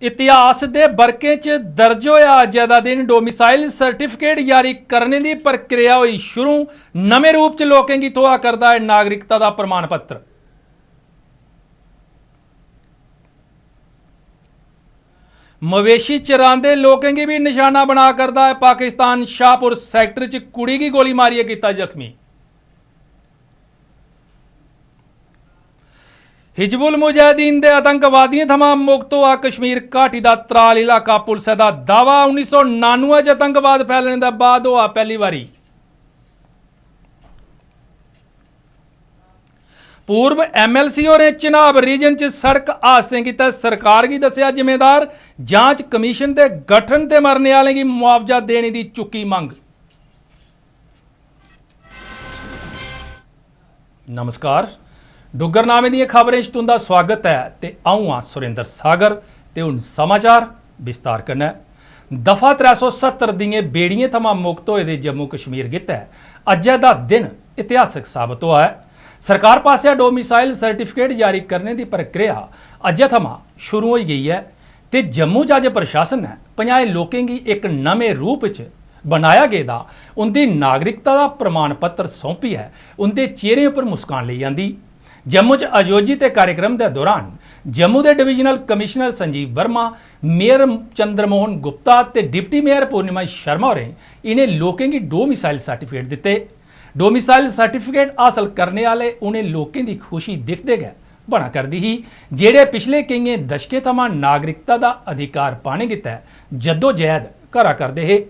इतिहास के बरके च दर्ज होया अज का दिन डोमिसाइल सर्टिफिकेट जारी करने की प्रक्रिया हुई शुरू। नवे रूप च लोकें की थोआ करता है नागरिकता का प्रमाण पत्र। मवेशी चरांदे लोकें की भी निशाना बना करता है पाकिस्तान। शाहपुर सैक्टर च कुड़ी की गोली मारिए किया जख्मी। हिजबुल मुजाहिदीन के आतंकवादियों थमां मुक्त हुआ कश्मीर घाटी का त्राल इलाका। पुलिस का दावा 1999 च आतंकवाद फैलने के बाद हुआ पहली बारी। पूर्व MLC और चिनाब रीजन च सड़क हादसे की सरकार की दसिया जिम्मेदार। जांच कमीशन के गठन से मरने वाले की मुआवजा देने की चुकी मंग। नमस्कार, डुगरनामे दी खबरें च तुंदा स्वागत है ते आऊँ हाँ सुरेंद्र सागर ते हुण समाचार विस्तार कन्नै। दफा 370 दियां बेड़ियां थमां मुक्त होए दे जम्मू कश्मीर गित्तै अज्जै दा दिन इतिहासक साबत होआ है। सरकार पासेआ डोमिसाइल सर्टिफिकेट जारी करने की प्रक्रिया अज्जै थमां शुरू होई गई है ते जम्मू च अज्ज प्रशासन ने 50 लोकें गी एक नमें रूप च बनाया गेदा उनकी नागरिकता का प्रमाण पत्र सौंपियै उनके चेहरे पर मुस्कान लेई आंदी। जम्मू च आयोजित कार्यक्रम के दौरान जम्मू के divisional commissioner Sanjeev Verma, mayor Chandramohan Gupta ते डिप्टी मेयर पूर्णिमा शर्मा होरें इन्हें लोकें की डोमिसाइल सर्टिफिकेट दिते। डोमिसाइल सर्टिफिकेट हासिल करने वाले उन्हें लोकें की खुशी दिखते गै बना करदी ही जेड़े पिछले कई दशकें थमां नागरिकता का अधिकार पाने गित्तै जद्दोजहद करा करदे हे।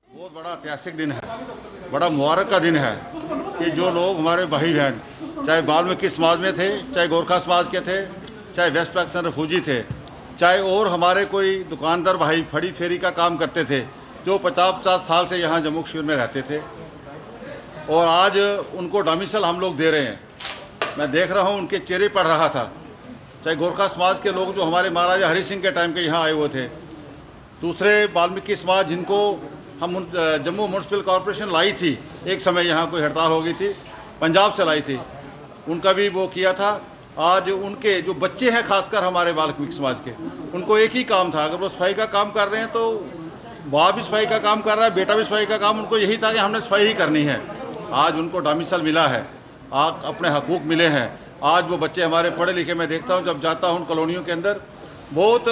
बहुत बड़ा ऐतिहासिक दिन है, बड़ा मुबारक का दिन है कि जो लोग हमारे भाई बहन चाहे वाल्मीकि समाज में थे, चाहे गोरखा समाज के थे, चाहे वेस्ट पाकिस्तान रिफ्यूजी थे, चाहे और हमारे कोई दुकानदार भाई फड़ी फेरी का काम करते थे जो 50-50 साल से यहाँ जम्मू कश्मीर में रहते थे और आज उनको डोमिसाइल हम लोग दे रहे हैं। मैं देख रहा हूँ उनके चेहरे पढ़ रहा था, चाहे गोरखा समाज के लोग जो हमारे महाराजा हरि सिंह के टाइम के यहाँ आए हुए थे, दूसरे वाल्मीकि समाज जिनको हम जम्मू म्यूनसिपल कॉरपोरेशन लाई थी, एक समय यहाँ कोई हड़ताल हो गई थी, पंजाब से लाई थी, उनका भी वो किया था। आज उनके जो बच्चे हैं खासकर हमारे वाल्मीकि समाज के, उनको एक ही काम था, अगर वो सफाई का काम कर रहे हैं तो बाप भी सफाई का काम कर रहा है, बेटा भी सफाई का काम, उनको यही था कि हमने सफाई ही करनी है। आज उनको डोमिसाइल मिला है, आज अपने हकूक़ मिले हैं। आज वो बच्चे हमारे पढ़े लिखे, मैं देखता हूँ जब जाता हूँ कॉलोनियों के अंदर, बहुत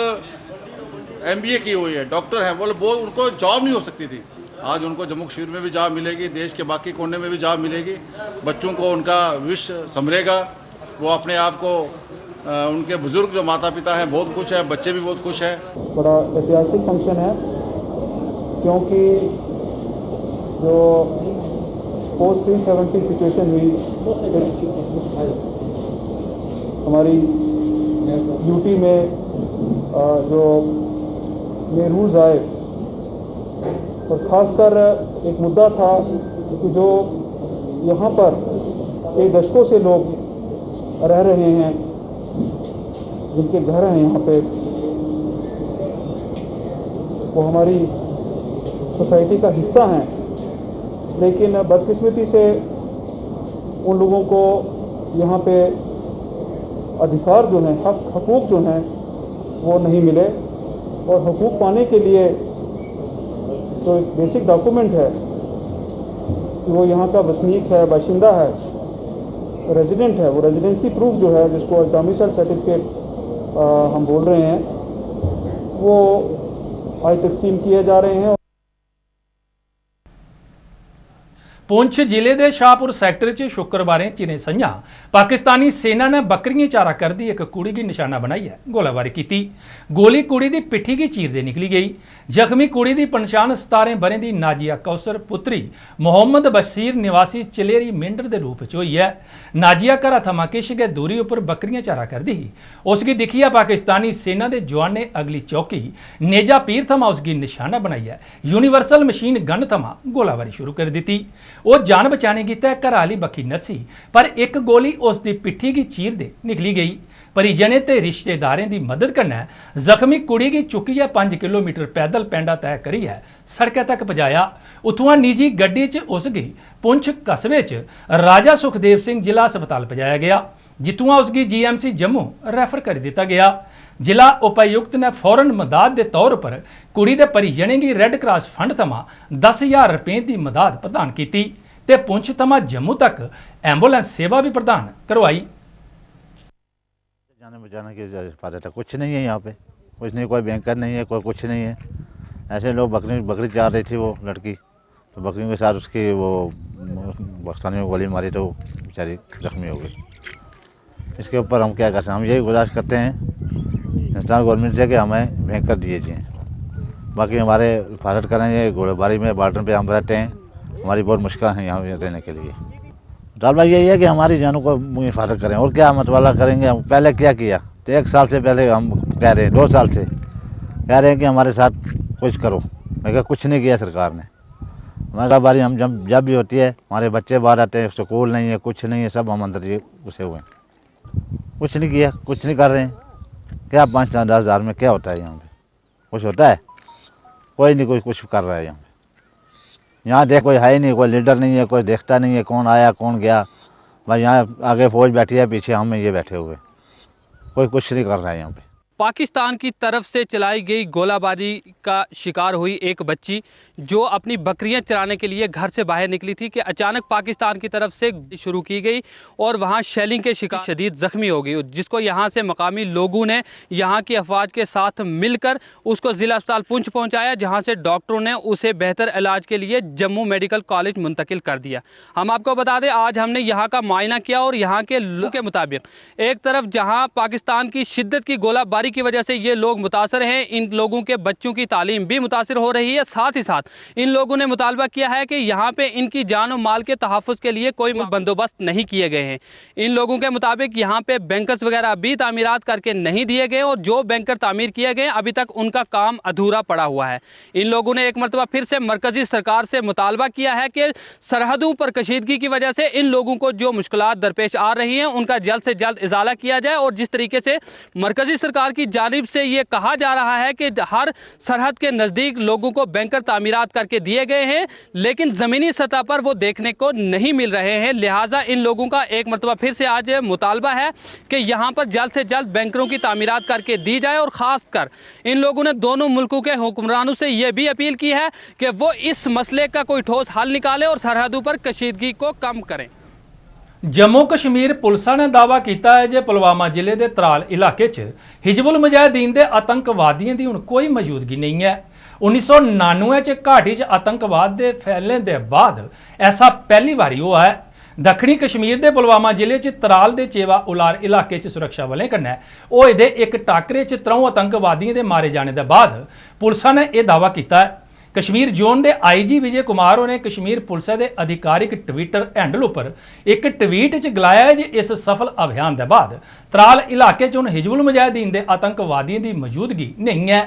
MBA की हुई है, डॉक्टर हैं, बोले उनको जॉब नहीं हो सकती थी, आज उनको जम्मू कश्मीर में भी जॉब मिलेगी, देश के बाकी कोने में भी जॉब मिलेगी। बच्चों को उनका भविष्य संभरेगा, वो अपने आप को उनके बुजुर्ग जो माता पिता हैं बहुत खुश हैं, बच्चे भी बहुत खुश हैं। बड़ा ऐतिहासिक फंक्शन है क्योंकि जो पोस्ट 370 सिचुएशन हुई हमारी यूटी में, जो नए रूल्स आए और ख़ासकर एक मुद्दा था कि जो यहाँ पर कई दशकों से लोग रह रहे हैं, जिनके घर हैं यहाँ पे, वो हमारी सोसाइटी का हिस्सा हैं, लेकिन बदकिस्मती से उन लोगों को यहाँ पे अधिकार जो हैं, हकूक़ जो हैं वो नहीं मिले। और हकूक़ पाने के लिए तो एक बेसिक डॉक्यूमेंट है कि वो यहाँ का वसनीक है, बाशिंदा है, रेजिडेंट है, वो रेजिडेंसी प्रूफ जो है जिसको डोमिसाइल सर्टिफिकेट हम बोल रहे हैं, वो आज तकसीम किए जा रहे हैं। पुंछ जिले के शाहपुर सैक्टर च शुक्रवार चिरें संझा पाकिस्तानी सेना ने बकरियां चारा करदी एक कुड़ी की निशाना बनाइयै गोलाबारी की। गोली कुड़ी की पिट्ठी की चीरदे निकली गई। जख्मी कुड़ी की पछाण 17 बरें की नाजिया कौसर पुत्री मोहम्मद बशीर निवासी चलेरी मेंढर के रूप च हुई है। नाजिया घरा थमां किश गै दूरी उपर बकरियां चारा करदी ही। उसकी दिखिया पाकिस्तानी सेना के जवान ने अगली चौकी नेजा पीर थमां उसकी निशाना बनाइयै यूनीवर्सल मशीन गन थमां गोलाबारी शुरू कर दी। वो जान बचाने गितै घर आली बक्खी नस्सी, पर एक गोली उसकी पिट्ठी की चीरदे निकली गई। परिजनें ते रिश्तेदारें की मदद कन्नै जख्मी कुड़ी की चुक्कियै 5 किलोमीटर पैदल पैंडा तय करियै सड़कै तक पजाया। उत्थुआं निजी गड्डी च उसगी पुंछ कस्बे च राजा सुखदेव सिंह जिला अस्पताल पजाया गया, जित्थुआं उसकी GMC जम्मू रैफर कर दिता गया। जिला उपायुक्त ने फौरन मदाद के तौर पर कुड़ी के परिजनें की रैड क्रॉस फंड थमां 10,000 रुपये की मदाद प्रदान की ते पुंछ थमां जम्मू तक एंबुलेंस सेवा भी प्रदान करवाई। जाने बचाने की हिफाजत है, कुछ नहीं है यहाँ पे, कुछ नहीं, कोई बैंकर नहीं है, कोई कुछ नहीं है। ऐसे लोग बकरी चार रही थी वो लड़की, तो बकरियों के साथ उसकी वो पाकिस्तानी में गोली मारी तो वो बेचारी जख्मी हो गई। इसके ऊपर हम क्या कर सकते हैं? हम यही गुजारिश करते हैं हिंदुस्तान गवर्नमेंट से कि हमें बैंकर दिए जाएँ, बाकी हमारे हिफाजत करें। ये गोलीबारी में बॉर्डर पे हम रहते हैं, हमारी बहुत मुश्किल है यहाँ रहने के लिए। मुतालबा यही है कि हमारी जानों को हिफाजत करें, और क्या मतवाला करेंगे। हम पहले क्या किया तो 1 साल से पहले हम कह रहे हैं, 2 साल से कह रहे हैं कि हमारे साथ कुछ करो, लेकिन कुछ नहीं किया सरकार ने। हमारी बारी हम जब भी होती है हमारे बच्चे बाहर आते हैं, स्कूल नहीं है, कुछ नहीं है, सब हम अंदर ये घुसे हुए हैं, कुछ नहीं किया, कुछ नहीं कर रहे हैं। क्या 5-10 हज़ार में क्या होता है? यहाँ पे कुछ होता है? कोई नहीं, कोई कुछ कर रहा है यहाँ पे। यहाँ देख कोई है ही नहीं, कोई लीडर नहीं है, कोई देखता नहीं है कौन आया कौन गया। भाई यहाँ आगे फौज बैठी है, पीछे हम ये बैठे हुए, कोई कुछ नहीं कर रहा है यहाँ पे। पाकिस्तान की तरफ से चलाई गई गोलाबारी का शिकार हुई एक बच्ची जो अपनी बकरियां चराने के लिए घर से बाहर निकली थी कि अचानक पाकिस्तान की तरफ से शुरू की गई और वहां शेलिंग के शिकार शदीद ज़ख्मी हो गई, जिसको यहां से मकामी लोगों ने यहां की अफवाज के साथ मिलकर उसको ज़िला अस्पताल पुंछ पहुंचाया, जहां से डॉक्टरों ने उसे बेहतर इलाज के लिए जम्मू मेडिकल कॉलेज मुंतकिल कर दिया। हम आपको बता दें, आज हमने यहाँ का मुआयना किया और यहाँ के लोगों के मुताबिक एक तरफ जहाँ पाकिस्तान की शिद्दत की गोलाबारी की वजह से ये लोग मुतासर हैं, इन लोगों के बच्चों की तालीम भी मुतासर हो रही है। साथ ही साथ इन लोगों ने मुतालबा किया है कि यहाँ पे इनकी जान और माल के तहफ़्फ़ुज़ के लिए कोई बंदोबस्त नहीं किए गए हैं। इन लोगों के मुताबिक यहाँ पे बैंकर्स वगैरह भी तामीरात करके नहीं दिए गए और जो बैंकर तामीर किए गए अभी तक उनका काम अधूरा पड़ा हुआ है। इन लोगों ने एक मरतबा फिर से मरकज़ी सरकार से मुतालबा किया है कि सरहदों पर कशीदगी की वजह से इन लोगों को जो मुश्किलात दरपेश आ रही हैं उनका जल्द से जल्द इजाला किया जाए। और जिस तरीके से मरकज़ी सरकार की जानिब से ये कहा जा रहा है कि हर सरहद के नज़दीक लोगों को बैंकर तामीरात करके दिए गए हैं, लेकिन ज़मीनी सतह पर वो देखने को नहीं मिल रहे हैं। लिहाजा इन लोगों का एक मरतबा फिर से आज मुतालबा है कि यहाँ पर जल्द से जल्द बैंकरों की तामीरात करके दी जाए। और ख़ासकर इन लोगों ने दोनों मुल्कों के हुक्मरानों से यह भी अपील की है कि वो इस मसले का कोई ठोस हल निकालें और सरहदों पर कशीदगी को कम करें। जम्मू कश्मीर पुलिस ने दावा किया है कि पुलवामा जिले के त्राल इलाके च हिजबुल मुजाहिदीन के आतंकवादियों की हुण कोई मौजूदगी नहीं है। 1999 च घाटी च आतंकवाद के फैलने के बाद ऐसा पहली बारी हुआ है। दक्षिणी कश्मीर के पुलवामा जिले च त्राल के चेवा उलार इलाके च सुरक्षा बलें कन्नै होए दे एक टाकरे च 3 आतंकवादियों के मारे जाने के बाद पुलिस ने यह दावा किया है। कश्मीर जोन के IG विजय कुमार ने कश्मीर पुलिस के अधिकारिक ट्विटर हैंडल उपर एक ट्वीट च गलाया है कि इस सफल अभियान के बाद त्राल इलाके च हुण हिजबुल मुजाहिदीन के आतंकवादियों की मौजूदगी नहीं है।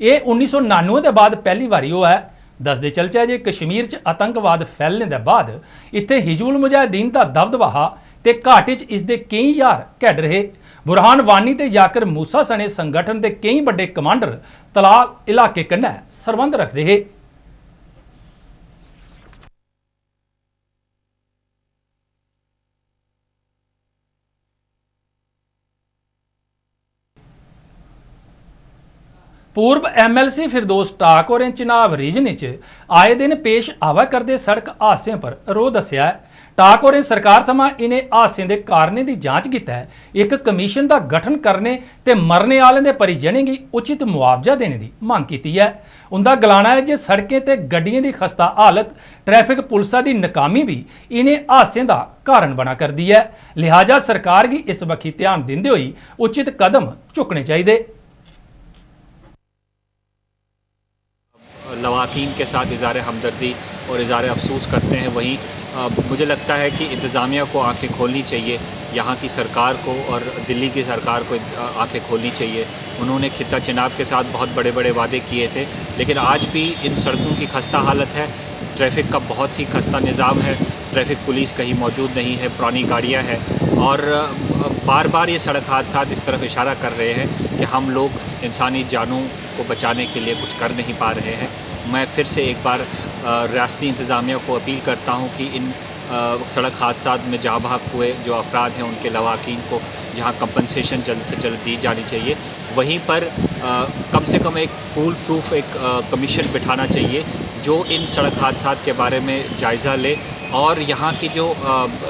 ये 1999 के बाद पहली बारी हुआ है। दसदे चलचा जे कश्मीर च आतंकवाद फैलने के बाद इत्थे हिजबुल मुजाहिदीन का दबदबा हा ते घाटी च इसके कई यार कैड रहे। बुरहान वानी ते याकर मूसा सने संगठन के कई बड़े कमांडर तलाल इलाके कन्नै संबंध रखते हैं। पूर्व MLC फिरदौस टाक और चिनाब रीजन आए दिन पेश आवा करते सड़क हादसों पर रोह दस्या है। टाक होरें सरकार थमां इन्हें हादसें दे कारणें दी जांच कीता है एक कमीशन का गठन करने ते मरने आह्लें दे परिजनें गी उचित मुआवजा देने की मांग की है। उनका गलाना है जे सड़कें ते गड्डियां दी खस्ता हालत ट्रैफिक पुलिसा दी नाकामी भी इन्हें हादसें दा कारण बना करदी है। लिहाजा सरकार गी इस बक्खी ध्यान दिंदे होई उचित कदम चुकने चाहिए। लवाकीन के साथ इज़हार हमदर्दी और इज़हार अफसोस करते हैं। वहीं मुझे लगता है कि इंतज़ामिया को आंखें खोलनी चाहिए, यहाँ की सरकार को और दिल्ली की सरकार को आंखें खोलनी चाहिए। उन्होंने खिता चिनाब के साथ बहुत बड़े बड़े वादे किए थे, लेकिन आज भी इन सड़कों की खस्ता हालत है, ट्रैफिक का बहुत ही खस्ता निज़ाम है, ट्रैफिक पुलिस कहीं मौजूद नहीं है, पुरानी गाड़ियाँ हैं और बार बार ये सड़क हादसा इस तरफ इशारा कर रहे हैं कि हम लोग इंसानी जानों को बचाने के लिए कुछ कर नहीं पा रहे हैं। मैं फिर से एक बार रियासती इंतज़ामिया को अपील करता हूँ कि इन सड़क हादसा में जहाँ बहक हुए जो अफराद हैं उनके लवाकीन को जहाँ कंपनसेशन जल्द से जल्द दी जानी चाहिए, वहीं पर कम से कम एक फुल प्रूफ एक कमीशन बिठाना चाहिए जो इन सड़क हादसा के बारे में जायज़ा ले और यहाँ की जो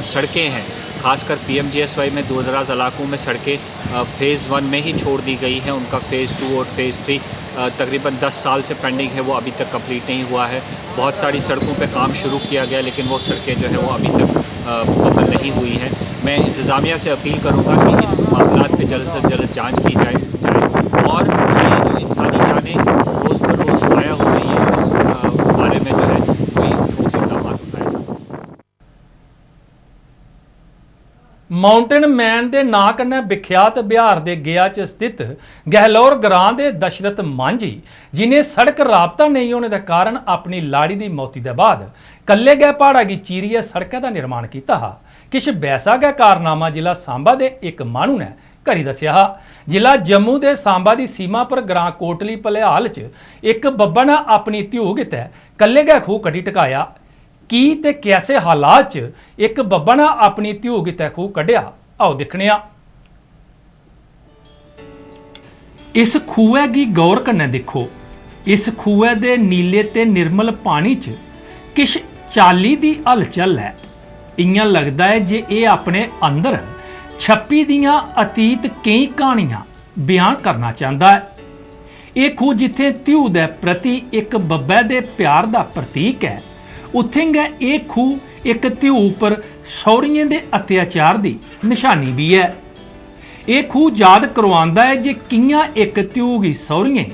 सड़कें हैं खासकर PMGSY में दूर दराज इलाकों में सड़कें फ़ेज़ 1 में ही छोड़ दी गई हैं, उनका फ़ेज़ 2 और फ़ेज़ 3 तकरीबन 10 साल से पेंडिंग है, वो अभी तक कंप्लीट नहीं हुआ है। बहुत सारी सड़कों पे काम शुरू किया गया लेकिन वो सड़कें जो है वो अभी तक मुकम्मल नहीं हुई हैं। मैं इंतज़ामिया से अपील करूँगा कि इन मामलों पे जल्द से जल्द जाँच की जाए और ये जो इंसानी जानें रोज़ ब रोज़ ज़ाया हो रही है इस बारे में जो है कोई ठोस इक़दाम उठाए। माउंटेन मैन के नां कन्नै विख्यात बिहार के गेआ च स्थित गहलोर ग्रां के दशरथ मांझी जिन्हें सड़क राबता नहीं होने के कारण अपनी लाड़ी की मौती के बाद कल्ले गए पहाड़ा की चीरिए सड़क का निर्माण किया हा। किश वैसा गै कारनामा जिला सांबा के एक मानू ने करी दस्सिया हा। जिला जम्मू के सांबा की सीमा पर ग्रां कोटली भलिहाल च एक बब्बा ने अपनी ध्यू गितै कल्ले गै खूह कड्ढी टकाया। की ते कैसे हालात च एक बब्बा ने अपनी ध्यू गितै खूह कड्ढिया, आओ दिक्खने आ। इस खूहे गी गौर कन्नै दिक्खो। इस खूहे दे नीले ते निर्मल पानी च किश चाली दी हलचल है। इयां लगदा है जे एह् अपने अंदर छप्पी दियां अतीत केई कहानियां बयान करना चाहता है। एह् खूह जिथे ध्यू दे प्रति एक बब्बे दे प्यार दा प्रतीक है, उत्थे गै एह् खूह एक ध्यू उपर सौहरियें दे अत्याचार दी निशानी भी है। एह् खूह याद करवांदा है जे कियां एक ध्यू गी सौहरियें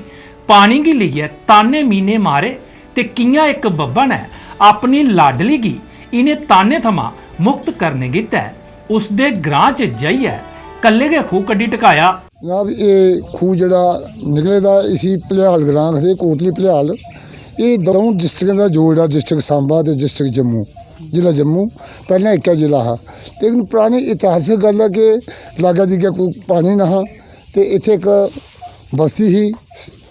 पानी गी लेइयै ताने मीने मारे ते कियां एक बब्बा ने अपनी लाडली गी इन्हें ताने थमां मुक्त करने गितै उसदे ग्रां च जाइयै कल्ले गै खूह कड्ढी टकाया। जनाब ये खूह जड़ा निकले दा इसी भलिहाल ग्रां आखदे, कोटली भलिहाल। ये दौं डिस्ट्रिक्टें का जोड़ है, डिस्ट्रिक्ट सांबा ते डिस्ट्रिक्ट जम्मू। जिला जम्मू पहले एक जिला हा, लेकिन पुरानी इतिहासिक गल है कि लागै दिग्गै कोई पानी ना हा ते इत्थे एक बस्ती ही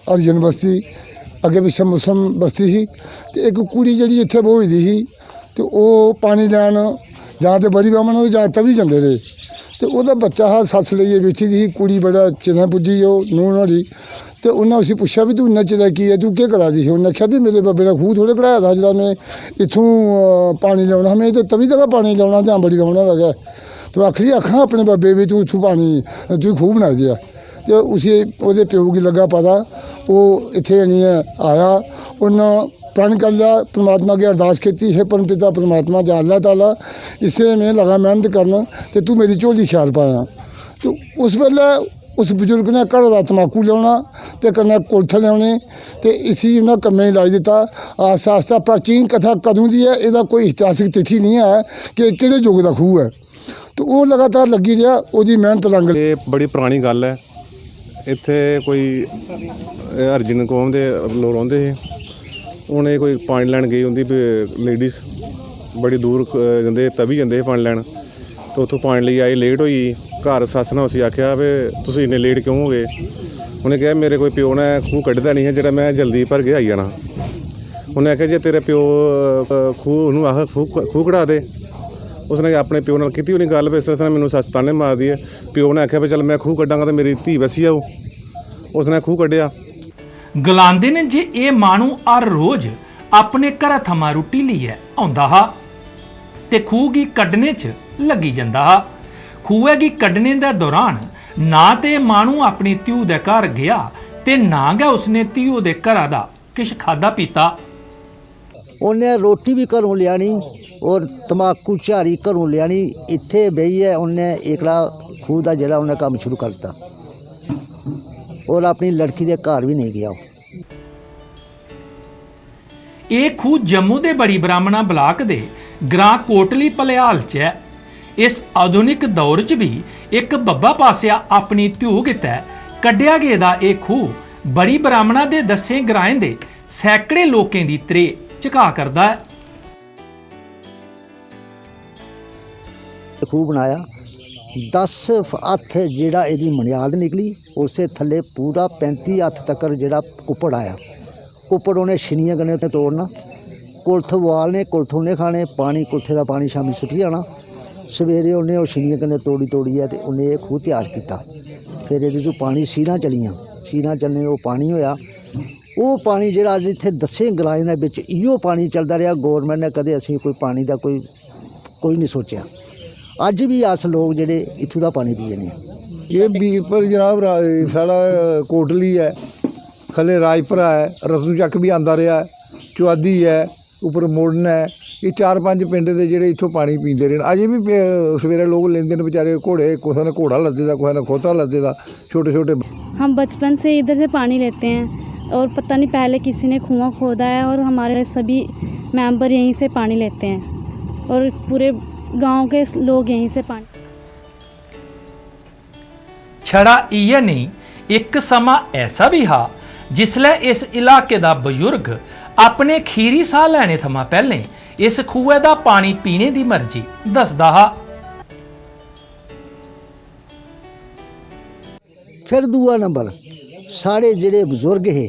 हरिजन बस्ती, अगे पिछे मुस्लिम बस्ती ही ते एक कुड़ी जिहड़ी इत्थे बोई दी ही ते ओह पानी लैन जां ते बड़ी बामन जां तवी जंदे रहे ते ओहदा बच्चा हा, सस्स लेइयै बैठी दी ही, कुड़ी बड़ा चिरें पुज्जी ओह नूंह नुहाड़ी ते उन्हें उसी पुछया भी तू इन्ना चिर की है, तू केह् करा दी ही? उन्हें आख्या भी मेरे बब्बे ने खूह थोड़े कढ़ाया था जेह्ड़ा मैं इत्थूं पानी लैना, मैं तो तवी तक पानी लैना जां बड़ी बामना दा गै। तो आखरी आखां अपने बब्बे भी तू इत्थूं पानी तू खूह बनाई दिया ते उसी ओहदे प्यो गी लग्गा पता, ओह इत्थे आनियै आया, उन्नै प्रण कर लिया, परमात्मा की अरदास की है परम पिता परमात्मा जां अल्लाह ताला इसे में लगा मेहनत करना ते तू मेरी झोली ख्याल पाया। तो उस वेले उस बजुर्ग ने घर का तम्बाकू लिया तो कन्नै कुल्थ लिया तो इसी उन्हें कम्में लाई दिता। आस्ता आस्ता प्राचीन कथा कदों की है, यदा कोई इतिहासिक तिथि नहीं है कि किहड़े युग का खूह है, तो वो लगातार लगी रहा, उसकी मेहनत रंग। ये बड़ी पुरानी गल है, इत्थे कोई हरजन कौम के लोग रहिंदे हे, उन्हें कोई पानी लैन गई उनकी लेडीज़ बड़ी दूर जंदे तवी जंदे पानी लैन, तो उतों पानी लेई आई, लेट होई, घर सस ने उसी आख्या भी तुसीं इन्ने लेट क्यों हो गए? उन्हें कहा मेरे कोई प्यो ने खूह कड्ढदा नहीं है जेह्ड़ा मैं जल्दी भर के आई जाना। उन्हें आख्या जे तेरे प्यो खूह उन्होंने आख खूह कढ़ा दे, उसने अपने प्यो नाल कीती होनी गल भी इस तरह मैनू सस ताने मारदी है। प्यो ने आख्या भी चल मैं खूह कड्ढांगा तो मेरी धी बसी आऊ, उसने खूह कड्ढिया। गलांदे ने जे एह मानू हर रोज अपने घर थमां रुट्टी लेइयै आउंदा हा। ते खूह गी कड्ढने च लगी जंदा हा। खूहे गी कड्ढने दे दौरान ना ते मानू अपनी ध्यू दे घर गया ते ना गै उसने ध्यू दे घरा दा किश खादा पीता। उन्हें रोटी भी घरों लियानी और तम्बाकू झाड़ी घरों लियानी, इत्थे बेहिए उन्हें एकड़ा खूह का जरा उन्हें काम शुरू कर दिता और अपनी लड़की के घर भी नहीं गया। ਇਹ ਖੂਹ ਜੰਮੂ ਦੇ ਬੜੀ ਬ੍ਰਾਹਮਣਾ ਬਲਾਕ ਦੇ ਗ੍ਰਾਂ ਕੋਟਲੀ ਭਲਿਆਲ 'ਚ ਹੈ। ਇਸ ਆਧੁਨਿਕ ਦੌਰ 'ਚ ਵੀ ਇੱਕ ਬੱਬਾ ਪਾਸਿਆ ਆਪਣੀ ਧਿਊ ਕਿਤਾ ਕੱਢਿਆ ਗਿਆ ਦਾ ਇਹ ਖੂਹ ਬੜੀ ਬ੍ਰਾਹਮਣਾ ਦੇ ਦੱਸੇ ਗ੍ਰਾਂ ਦੇ ਸੈਂਕੜੇ ਲੋਕਾਂ ਦੀ ਤਰੇ ਝਕਾ ਕਰਦਾ ਹੈ। खूह बनाया 10 हथ जिहड़ा इहदी मनियाद निकली, उसे थल्ले पूरा 35 हथ तक जिहड़ा कुप्पड़ आया। कुप्पड़ उन्हें छिनिया कन्नै उत्ते तोड़ना, कुल्थ उबालने, कुल्थ उन्हें खाने, पानी कुल्थे का पानी शामी सुट्टी जाना। सवेरे उन्हें वो छिनिया कन्नै तोड़िया ते उन्हें ये खूह तैयार किया। फिर ये जो पानी सीरां चलियां, सीरां चलने वो पानी होया। वो पानी जिहड़ा अज इत्थे दस्सें ग्राएं दे विच इहो पानी चलदा रहा। गौरमेंट ने कदे असीं कोई पानी का कोई नहीं सोचा। अज भी अस लोग जिहड़े इत्थों का पानी पीए ने। ये बीरपुर जनाब साड़ा कोटली है, खले राजपुरा है, रसू चक भी आंदा रहा, चुआदी है, उपर मोड़न है। ये 4-5 पिंड के जोड़े इतों पानी पीते रहे। अजे भी सवेरे लोग लेंदे ने बेचारे घोड़े, किसी ने घोड़ा लदे दा, किसी ने खोता लदे दा, छोटे छोटे। हम बचपन से इधर से पानी लेते हैं और पता नहीं पहले किसी ने कुआं खोदा है और हमारे सभी मेंबर यहीं से पानी लेते हैं और पूरे गांव के लोग यहीं से पानी। छड़ा इयै नहीं, एक समा ऐसा भी हा जिसलै इस इलाके दा बजुर्ग अपने खीरी साह लैने थमां पहले इस खूहे दा पानी पीने दी मर्जी दसदा हा। फिर दूआ नंबर साढ़े जेड़े बजुर्ग हे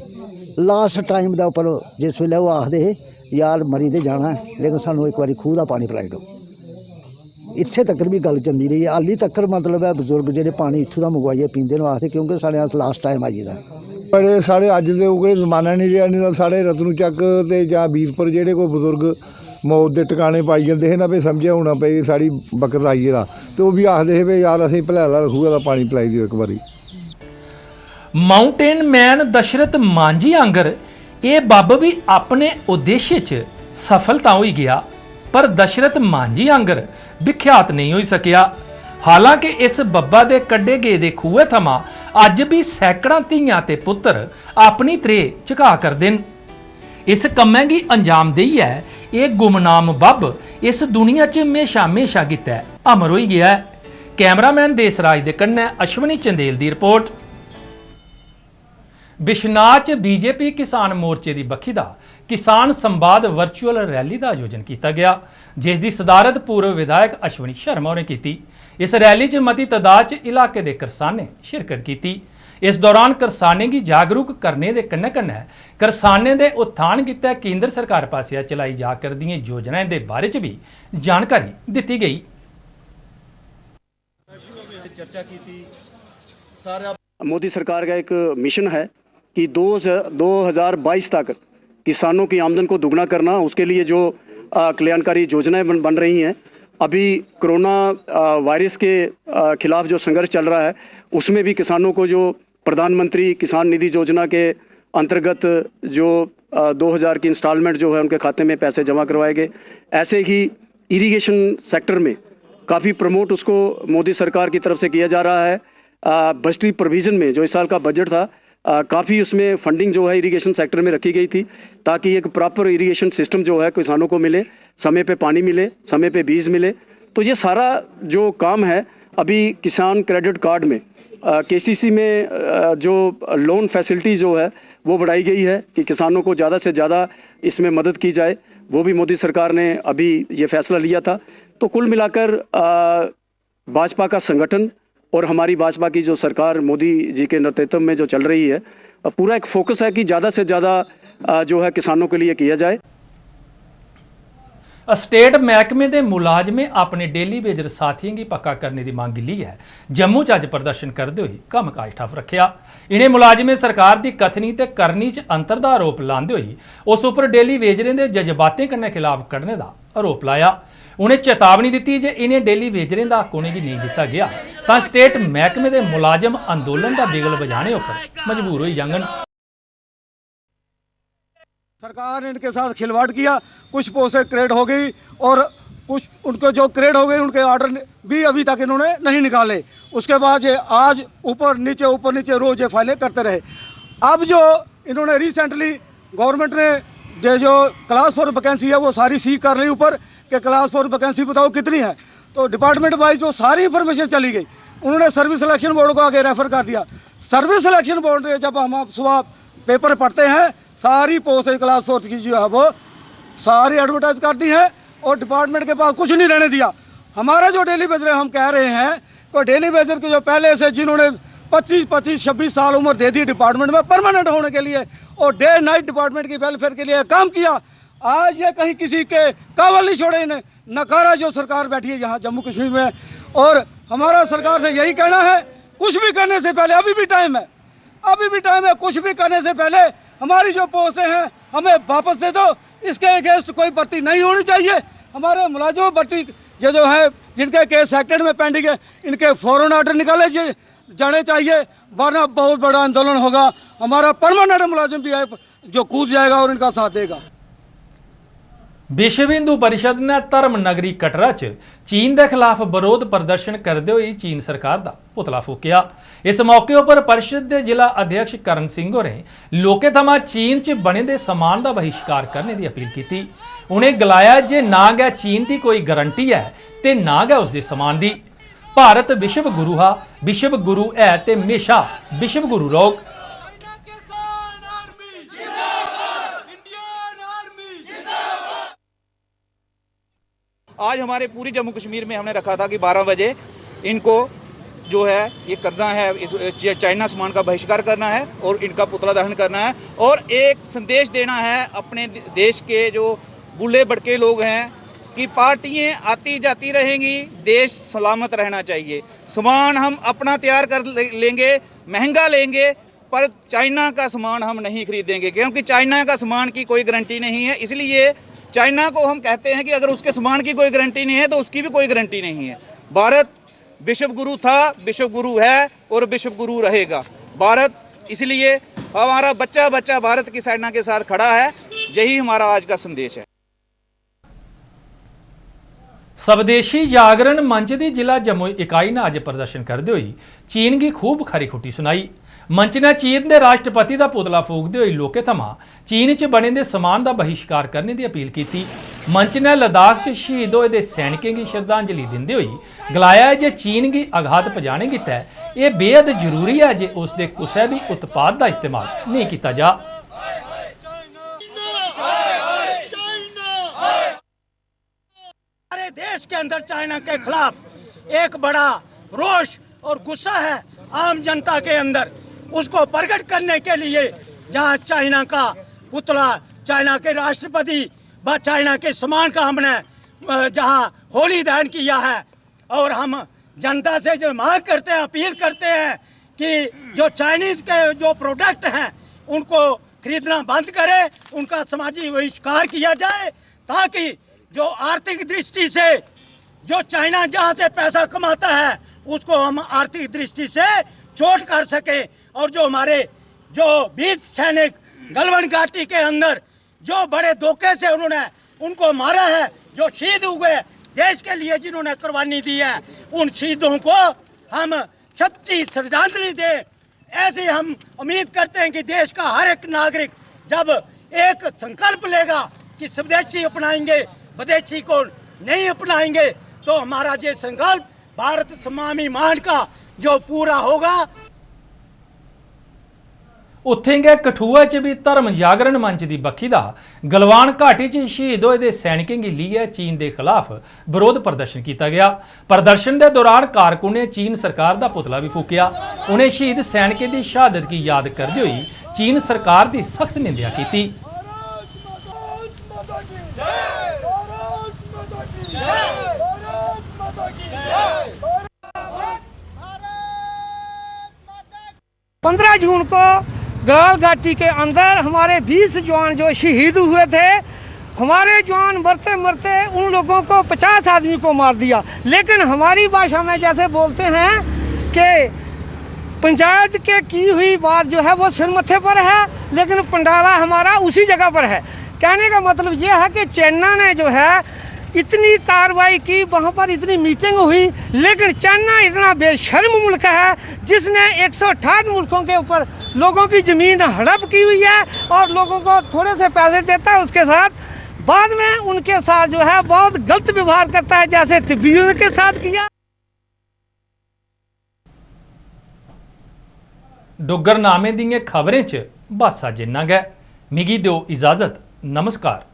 लास्ट टाइम दा उपर जिस वेले वो आखदे हे यार मरी ते जाना है लेकिन सानू एक बारी खूह दा पानी पिलाई दो। इत्थे तक भी गल चलती रही है। हाली तक मतलब है बजुर्ग जेडे पानी इत्थों का मंगवाइए पींदे ने आखते क्योंकि साढ़े लास्ट टाइम आई गेदा। बड़े साढ़े अज दे ओकड़े जमाना नहीं रहा, नहीं तो साढ़े रतनू चक ते जां बीरपुर जेडे कोई बजुर्ग मौत के टिकाने पाई जाते हैं ना भी समझिया होना पई साड़ी बकत आई गेदा, तो वो भी आखते हैं भी यार असीं भलैला खूह दा पानी पिलाई दिओ एक बारी। माउंटेन मैन दशरथ मांझी आंगर ये बब भी अपने उद्देश्य च सफलता हो गया, पर दशरथ मांझी आंगर विख्यात नहीं हो सकिया। हालांकि इस बब्बा दे कड्ढे गए दे खूहे थमां अज भी सैकड़ां धीआं ते पुत्तर अपनी त्रे झका करदे न। इस कम्मै गी अंजाम देइयै एह गुमनाम बब इस दुनिया च हमेशा हमेशा गितै अमर होई गया है। कैमरामैन देसराज दे कन्नै अश्वनी चंदेल दी रिपोर्ट। बिश्नाह च बीजेपी किसान मोर्चे की बखी दा किसान संवाद वर्चुअल रैली का आयोजन किया गया, जिसकी सदारत पूर्व विधायक अश्वनी शर्मा ने की। इस रैली च मती तादाद च इलाके के करसाने शिरकत की। इस दौरान करसाने की जागरूक करने के कन्नै कन्नै करसाने के उत्थान कितै केंद्र सरकार पासिया चलाई जा करदियां योजनाएं के बारे च भी जानकारी दी गई। चर्चा की थी सारा मोदी सरकार का एक मिशन है कि 2022 तक किसानों की आमदन को दुगना करना, उसके लिए जो कल्याणकारी योजनाएं बन रही हैं। अभी कोरोना वायरस के खिलाफ जो संघर्ष चल रहा है उसमें भी किसानों को जो प्रधानमंत्री किसान निधि योजना के अंतर्गत जो 2000 की इंस्टॉलमेंट जो है उनके खाते में पैसे जमा करवाए गए। ऐसे ही इरिगेशन सेक्टर में काफ़ी प्रमोट उसको मोदी सरकार की तरफ से किया जा रहा है। बजटरी प्रोविज़न में जो इस साल का बजट था काफ़ी उसमें फंडिंग जो है इरिगेशन सेक्टर में रखी गई थी ताकि एक प्रॉपर इरिगेशन सिस्टम जो है किसानों को मिले, समय पे पानी मिले, समय पे बीज मिले। तो ये सारा जो काम है अभी किसान क्रेडिट कार्ड में केसीसी में जो लोन फैसिलिटी जो है वो बढ़ाई गई है कि किसानों को ज़्यादा से ज़्यादा इसमें मदद की जाए, वो भी मोदी सरकार ने अभी ये फैसला लिया था। तो कुल मिलाकर भाजपा का संगठन और हमारी भाजपा की जो सरकार मोदी जी के नेतृत्व में जो चल रही है, पूरा एक फोकस है कि ज़्यादा से ज़्यादा जो है किसानों के लिए किया जाए। स्टेट महकमे के मुलाजमें अपने डेली वेजर साथियों की पक्का करने की मांग ली है। जम्मू च अज प्रदर्शन करते हुए कम काज ठप रखा। इन्हें मुलाजमें सरकार की कथनी ते करनी च अंतर का आरोप लाते हुए उस उपर डेली वेजरें के जज्बातें कन्नै खिलाफ कढ़ने का आरोप लाया। उन्हें चेतावनी दी जे इन्हें डेली वेजरें का हक उन्हें नहीं दिता गया तो स्टेट महकमे के मुलाजम अंदोलन का बिगल बजाने पर मजबूर हो जाएंगे। सरकार ने इनके साथ खिलवाड़ किया, कुछ पोस्टें क्रिएट हो गई और कुछ उनको जो क्रिएट हो गई उनके ऑर्डर भी अभी तक इन्होंने नहीं निकाले। उसके बाद ये आज ऊपर नीचे रोज ये फाइलें करते रहे। अब जो इन्होंने रिसेंटली गवर्नमेंट ने जो क्लास 4 वैकेंसी है वो सारी सीख कर ली ऊपर कि क्लास 4 वैकेंसी बताओ कितनी है। तो डिपार्टमेंट वाइज जो सारी इंफॉर्मेशन चली गई, उन्होंने सर्विस सिलेक्शन बोर्ड को आगे रेफर कर दिया। सर्विस सिलेक्शन बोर्ड ने जब हम सुबह पेपर पढ़ते हैं, सारी पोस्ट क्लास 4 की जो है वो सारी एडवर्टाइज कर दी है और डिपार्टमेंट के पास कुछ नहीं रहने दिया। हमारा जो डेली वेजर हम कह रहे हैं तो डेली वेजर के जो पहले से जिन्होंने 25-26 साल उम्र दे दी डिपार्टमेंट में परमानेंट होने के लिए और डे नाइट डिपार्टमेंट की वेलफेयर के लिए काम किया, आज ये कहीं किसी के काबल नहीं छोड़े इन्हें। नकारा जो सरकार बैठी है यहाँ जम्मू कश्मीर में, और हमारा सरकार से यही कहना है कुछ भी करने से पहले अभी भी टाइम है, कुछ भी करने से पहले हमारी जो पोस्टें हैं हमें वापस दे दो। इसके अगेंस्ट कोई भर्ती नहीं होनी चाहिए। हमारे मुलाजिम भर्ती जो है जिनके केस सेक्टेड में पेंडिंग है, इनके फौरन ऑर्डर निकाले जाने चाहिए, वरना बहुत बड़ा आंदोलन होगा। हमारा परमानेंट मुलाजिम भी है जो कूद जाएगा और इनका साथ देगा। विश्व हिंदू परिषद ने धर्म नगरी कटरा च चीन के खिलाफ विरोध प्रदर्शन करते हुए चीन सरकार का पुतला फूकिया। इस मौके पर परिषद के जिला अध्यक्ष करण सिंह होरें लोकें थमां चीन च बने दे समान का बहिष्कार करने की अपील की। उन्हें गलाया जे ना गै चीन की कोई गारंटी है ते ना गै उसके समान की। भारत विश्व गुरु हा, विश्व गुरु है ते हमेशा विश्व गुरु रहोग। आज हमारे पूरी जम्मू कश्मीर में हमने रखा था कि 12 बजे इनको जो है ये करना है, इस चाइना सामान का बहिष्कार करना है और इनका पुतला दहन करना है और एक संदेश देना है अपने देश के जो बूढ़े बड़के लोग हैं कि पार्टियां आती जाती रहेंगी, देश सलामत रहना चाहिए। सामान हम अपना तैयार कर लेंगे, महंगा लेंगे, पर चाइना का सामान हम नहीं खरीदेंगे क्योंकि चाइना का सामान की कोई गारंटी नहीं है। इसलिए चाइना को हम कहते हैं कि अगर उसके सामान की कोई गारंटी नहीं है तो उसकी भी कोई गारंटी नहीं है। भारत विश्व गुरु था, विश्व गुरु है और विश्व गुरु रहेगा। भारत इसलिए हमारा बच्चा भारत की सेना के साथ खड़ा है। यही हमारा आज का संदेश है। स्वदेशी जागरण मंच की जिला जम्मू इकाई ने अज प्रदर्शन करते हुए चीन की खूब खरी खुटी सुनाई। मंच ने चीन के राष्ट्रपति का पुतला फूकते हुए लोकें थमां चीन च बने दे समान का बहिष्कार करने की अपील की। मंच ने लद्दाख च शहीद होए दे सैनिकों की श्रद्धांजलि देंदे हुए गलाया जे चीन की आघात पजाने गितै यह बेहद जरूरी है जे उसके कुसै भी उत्पाद का इस्तेमाल नहीं किया जा। हमारे देश के अंदर चाइना के खिलाफ एक बड़ा रोष और गुस्सा है आम जनता के अंदर। उसको प्रकट करने के लिए जहां चाइना का पुतला, चाइना के राष्ट्रपति व चाइना के सम्मान का हमने जहां होली दहन किया है और हम जनता से जो मांग करते हैं, अपील करते हैं कि जो चाइनीज के जो प्रोडक्ट हैं उनको खरीदना बंद करें, उनका सामाजिक बहिष्कार किया जाए ताकि जो आर्थिक दृष्टि से जो चाइना जहां से पैसा कमाता है उसको हम आर्थिक दृष्टि से चोट कर सके। और जो हमारे जो 20 सैनिक गलवान घाटी के अंदर जो बड़े धोखे से उन्होंने उनको मारा है, जो शहीद हुए देश के लिए जिन्होंने कुर्बानी दी है, उन शहीदों को हम सच्ची श्रद्धांजलि दें। ऐसे हम उम्मीद करते हैं कि देश का हर एक नागरिक जब एक संकल्प लेगा कि स्वदेशी अपनाएंगे, विदेशी को नहीं अपनाएंगे, तो हमारा ये संकल्प भारत स्वाभिमान का जो पूरा होगा। उत्थे गै कठुआ च भी धर्म जागरण मंच की बखी का गलवान घाटी च शहीद होए दे सैनिकों की लिए चीन के खिलाफ विरोध प्रदर्शन किया गया। प्रदर्शन के दौरान कारकुन ने चीन सरकार का पुतला भी फूकिया। उन्हें शहीद सैनिकों की शहादत की याद करते हुए चीन सरकार की सख्त निंदा की। पंद्रह जून को गलवान घाटी के अंदर हमारे 20 जवान जो शहीद हुए थे हमारे जवान मरते मरते उन लोगों को 50 आदमी को मार दिया। लेकिन हमारी भाषा में जैसे बोलते हैं कि पंचायत के की हुई बात जो है वो सिर मत्थे पर है, लेकिन पंडाला हमारा उसी जगह पर है। कहने का मतलब ये है कि चाइना ने जो है इतनी कार्रवाई की, वहाँ पर इतनी मीटिंग हुई, लेकिन चाइना इतना बेशर्म मुल्क है जिसने 168 मुल्कों के ऊपर लोगों की ज़मीन हड़प की हुई है और लोगों को थोड़े से पैसे देता है, उसके साथ बाद में उनके साथ जो है बहुत गलत व्यवहार करता है, जैसे तिब्बतियों के साथ किया। डुग्गरनामे दी खबरें च बस अज्ज इन्ना गै। मिगी दिओ इजाजत। नमस्कार।